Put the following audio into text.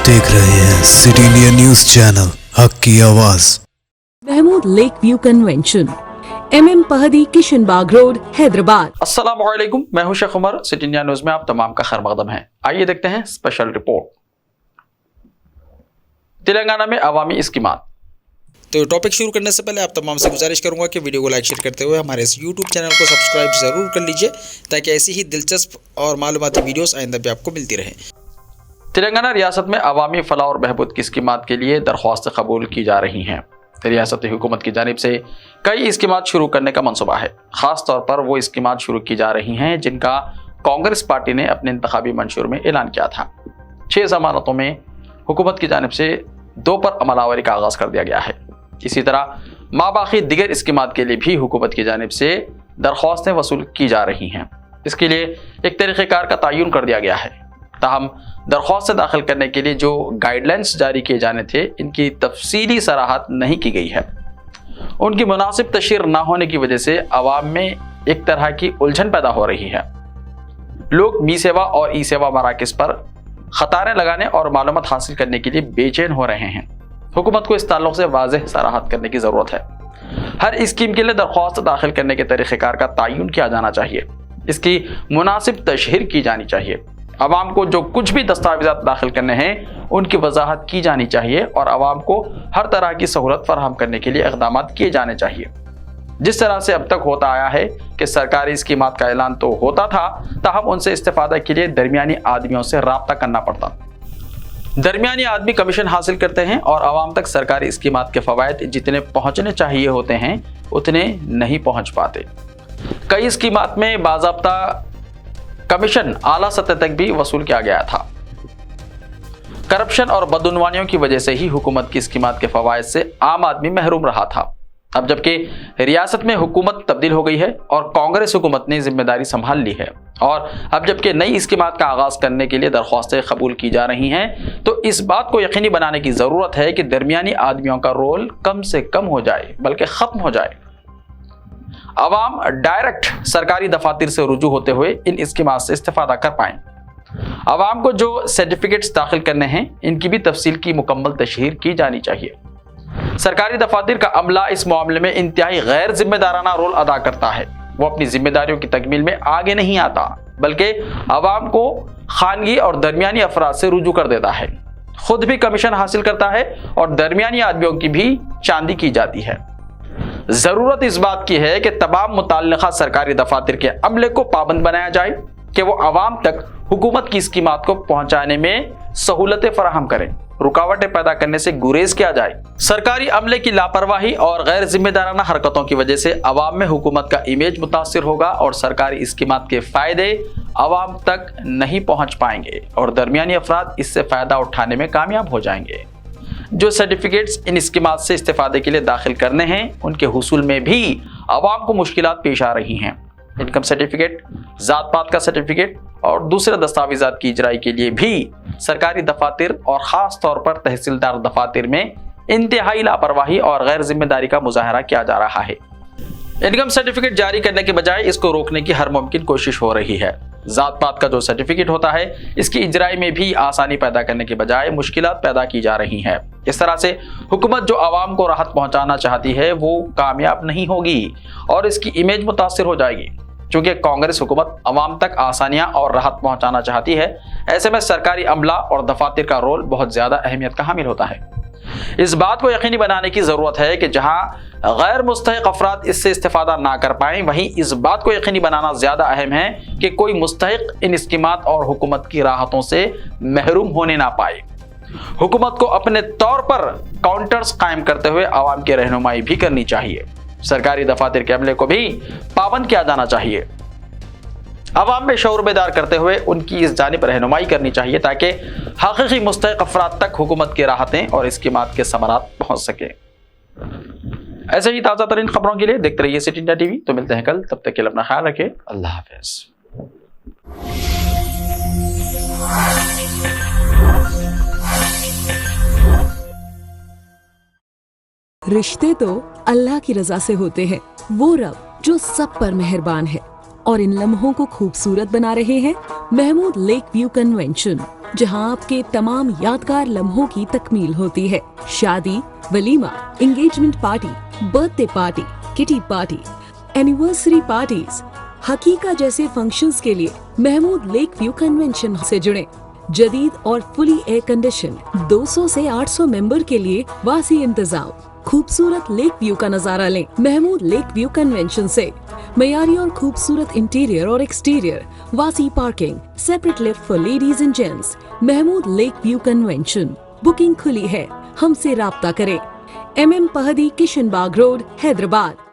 देख रहे हैं सिटी इंडिया न्यूज चैनल, हक की आवाज। Mahmood lake view convention, MM Pahadi, Kishan Bagh road, Hyderabad. अस्सलाम वालेकुम, मैं हूं Sheikh Umar. City India news में आप तमाम का खैर मकदम है। आइए देखते हैं स्पेशल रिपोर्ट। तेलंगाना में अवामी स्कीमात। तो टॉपिक शुरू करने से पहले आप तमाम से गुजारिश करूंगा कि वीडियो को लाइक शेयर करते हुए हमारे इस यूट्यूब चैनल को सब्सक्राइब ज़रूर कर लीजिए, ताकि ऐसी ही दिलचस्प और मालूमाती वीडियोस आइंदा भी आपको मिलती रहे। तेलंगाना रियासत में अवामी फलाह और बहबूद की स्कीमात के लिए दरख्वास्त कबूल की जा रही हैं। रियासती हुकूमत की जानिब से कई स्कीमात शुरू करने का मनसूबा है। ख़ास तौर पर वो स्कीमात शुरू की जा रही हैं जिनका कांग्रेस पार्टी ने अपने इंतखाबी मंशूर में ऐलान किया था। 6 ज़मानतों में हुकूमत की जानिब से 2 पर अमलावरी का आगाज़ कर दिया गया है। इसी तरह माबाकी दिगर स्कीमात के लिए भी हुकूमत की जानिब से दरख्वास्तें वसूल की जा रही हैं। इसके लिए एक तरीक़ेकार का तयन कर दिया गया है। ताहम दरख्वास्त दाखिल करने के लिए जो गाइडलाइंस जारी किए जाने थे, इनकी तफसीली सराहत नहीं की गई है। उनकी मुनासिब तशहीर ना होने की वजह से आवाम में एक तरह की उलझन पैदा हो रही है। लोग मी सेवा और ई सेवा मराकज़ पर ख़तारें लगाने और मालूमात हासिल करने के लिए बेचैन हो रहे हैं। हुकूमत को इस ताल्लुक़ से वाज़ेह सराहत करने की ज़रूरत है। हर स्कीम के लिए दरख्वास्त दाखिल करने के तरीक़ेकार का तयन किया जाना चाहिए। इसकी मुनासिब तशहीर की जानी चाहिए। आवाम को जो कुछ भी दस्तावेज़ात दाखिल करने हैं, उनकी वजाहत की जानी चाहिए और आवाम को हर तरह की सहूलत फराहम करने के लिए इक़दाम किए जाने चाहिए। जिस तरह से अब तक होता आया है कि सरकारी स्कीमात का ऐलान तो होता था, ताहम उनसे इस्तेफादा के लिए दरमियानी आदमियों से राब्ता करना पड़ता। दरमियानी आदमी कमीशन हासिल करते हैं और आवाम तक सरकारी स्कीमात के फ़वाइद जितने पहुँचने चाहिए होते हैं, उतने नहीं पहुँच पाते। कई स्कीमात में बाज़ाब्ता कमीशन आला सतह तक भी वसूल किया गया था। करप्शन और बदउनवानियों की वजह से ही हुकूमत की स्कीमात के फ़वाइद से आम आदमी महरूम रहा था। अब जबकि रियासत में हुकूमत तब्दील हो गई है और कांग्रेस हुकूमत ने जिम्मेदारी संभाल ली है, और अब जबकि नई स्कीमात का आगाज़ करने के लिए दरख्वास्तें कबूल की जा रही हैं, तो इस बात को यकीनी बनाने की ज़रूरत है कि दरमियानी आदमियों का रोल कम से कम हो जाए, बल्कि ख़त्म हो जाए। आवाम डायरेक्ट सरकारी दफातर से रुजू होते हुए इन स्कीमात से इस्तेफादा कर पाएँ। आवाम को जो सर्टिफिकेट्स दाखिल करने हैं, इनकी भी तफसील की मुकम्मल तशहीर की जानी चाहिए। सरकारी दफातर का अमला इस मामले में इंतहाई गैर जिम्मेदाराना रोल अदा करता है। वो अपनी जिम्मेदारियों की तकमील में आगे नहीं आता, बल्कि आवाम को खानगी और दरमियानी अफराद से रुजू कर देता है। खुद भी कमीशन हासिल करता है और दरमियानी आदमियों की भी चांदी की जाती है। ज़रूरत इस बात की है कि तमाम मुताल्लिक़ा सरकारी दफातर के अमले को पाबंद बनाया जाए कि वो आवाम तक हुकूमत की स्कीमात को पहुंचाने में सहूलतें फराहम करें। रुकावटें पैदा करने से गुरेज किया जाए। सरकारी अमले की लापरवाही और गैर जिम्मेदाराना हरकतों की वजह से आवाम में हुकूमत का इमेज मुतासिर होगा और सरकारी स्कीमात के फ़ायदे आवाम तक नहीं पहुँच पाएंगे और दरमियानी अफराद इससे फ़ायदा उठाने में कामयाब हो जाएंगे। जो सर्टिफिकेट्स इन स्कीमात से इस्तेफादे के लिए दाखिल करने हैं, उनके हुसूल में भी आवाम को मुश्किलात पेश आ रही हैं। इनकम सर्टिफिकेट, ज़ात पात का सर्टिफिकेट और दूसरे दस्तावेज़ात की इजराई के लिए भी सरकारी दफातर और ख़ास तौर पर तहसीलदार दफातर में इंतहाई लापरवाही और गैर जिम्मेदारी का मुजाहरा किया जा रहा है। इनकम सर्टिफिकेट जारी करने के बजाय इसको रोकने की हर मुमकिन कोशिश हो रही है। ज़ात पात का जो सर्टिफिकेट होता है, इसकी इजराई में भी आसानी पैदा करने के बजाय मुश्किलात पैदा की जा रही हैं। इस तरह से हुकूमत जो आवाम को राहत पहुंचाना चाहती है, वो कामयाब नहीं होगी और इसकी इमेज मुतासिर हो जाएगी। चूँकि कांग्रेस हुकूमत आवाम तक आसानियाँ और राहत पहुँचाना चाहती है, ऐसे में सरकारी अमला और दफातर का रोल बहुत ज़्यादा अहमियत का हामिल होता है। इस बात को यकीनी बनाने की ज़रूरत है कि जहाँ गैर मुस्तहिक अफराद इससे इस्तेफादा ना कर पाएँ, वहीं इस बात को यकीनी बनाना ज़्यादा अहम है कि कोई मुस्तहिक इन स्कीमात और हुकूमत की राहतों से महरूम होने ना पाए। हुकूमत को अपने तौर पर काउंटर्स कायम करते हुए आवाम की रहनुमाई भी करनी चाहिए। सरकारी दफातर के अमले को भी पाबंद किया जाना चाहिए। आवाम में शऊर बेदार करते हुए उनकी इस जानिब रहनुमाई करनी चाहिए, ताकि हकीकी मुस्तहिक अफराद तक हुकूमत की राहतें और स्कीमात के समरात पहुँच सकें। ऐसे ही ताज़ा तरीन खबरों के लिए देखते रहिए सिटी इंडिया टीवी। तो मिलते हैं कल, तब तक के लिए अपना ख्याल रखें। अल्लाह हाफ़िज़। रिश्ते तो अल्लाह की रजा से होते हैं। वो रब जो सब पर मेहरबान है और इन लम्हों को खूबसूरत बना रहे हैं महमूद लेक व्यू कन्वेंशन। जहां आपके तमाम यादगार लम्हों की तकमील होती है। शादी, वलीमा, engagement party, birthday party, kitty party, anniversary parties, हकीका जैसे फंक्शंस के लिए महमूद लेक व्यू कन्वेंशन से जुड़े। जदीद और फुली एयर कंडीशन 200 से 800 मेंबर के लिए वासी इंतजाम। खूबसूरत लेक व्यू का नजारा लें महमूद लेक व्यू कन्वेंशन से। मयारी और खूबसूरत इंटीरियर और एक्सटीरियर, वासी parking, separate lift for ladies and gents. Mahmood lake view convention. Booking खुली है, हमसे राब्ता करें। MM Pahadi, Kishan Bagh road, Hyderabad.